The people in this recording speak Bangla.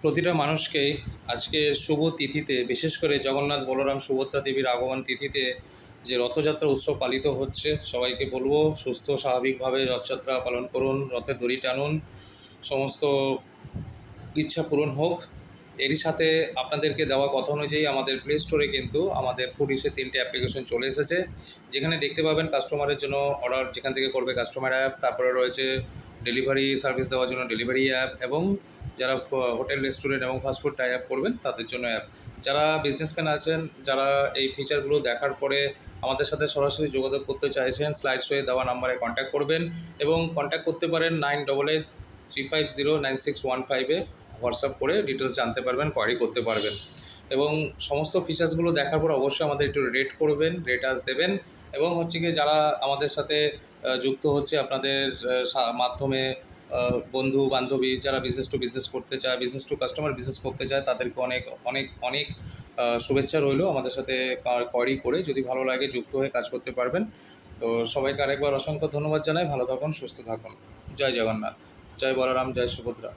প্রতিটা মানুষকেই আজকে শুভ তিথিতে, বিশেষ করে জগন্নাথ বলরাম সুভদ্রা দেবীর আগমন তিথিতে যে রথযাত্রা উৎসব পালিত হচ্ছে, সবাইকে বলবো সুস্থ স্বাভাবিকভাবে রথযাত্রা পালন করুন, রথের দড়ি টানুন, সমস্ত ইচ্ছা পূরণ হোক। এরই সাথে আপনাদেরকে দেওয়া কথা অনুযায়ী আমাদের প্লে স্টোরে কিন্তু আমাদের ফুডিসের 3টে অ্যাপ্লিকেশন চলে এসেছে, যেখানে দেখতে পাবেন কাস্টমারের জন্য অর্ডার যেখান থেকে করবে কাস্টমার অ্যাপ, তারপরে রয়েছে ডেলিভারি সার্ভিস দেওয়ার জন্য ডেলিভারি অ্যাপ, এবং যারা হোটেল রেস্টুরেন্ট এবং ফাস্টফুড টাই অ্যাপ করবেন তাদের জন্য অ্যাপ। যারা বিজনেসম্যান আছেন, যারা এই ফিচারগুলো দেখার পরে আমাদের সাথে সরাসরি যোগাযোগ করতে চাইছেন, স্লাইড শোয়ে দেওয়া নাম্বারে কন্ট্যাক্ট করবেন এবং কন্ট্যাক্ট করতে পারেন 9883509615-এ হোয়াটসঅ্যাপ করে ডিটেলস জানতে পারবেন, কোয়ারি করতে পারবেন। এবং সমস্ত ফিচার্সগুলো দেখার পর অবশ্যই আমাদের একটু রেট করবেন, রেটার্স দেবেন। এবং হচ্ছে গিয়ে যারা আমাদের সাথে যুক্ত হচ্ছে আপনাদের মাধ্যমে, বন্ধু বান্ধবী যারা বিজনেস টু বিজনেস করতে চায়, বিজনেস টু কাস্টমার বিজনেস করতে চায়, তাদেরকে অনেক অনেক অনেক শুভেচ্ছা রইল। আমাদের সাথে কোয়ারি করে যদি ভালো লাগে যুক্ত হয়ে কাজ করতে পারবেন। তো সবাইকে আরেকবার অসংখ্য ধন্যবাদ জানাই। ভালো থাকুন, সুস্থ থাকুন। জয় জগন্নাথ, জয় বলরাম, জয় সুভদ্রা।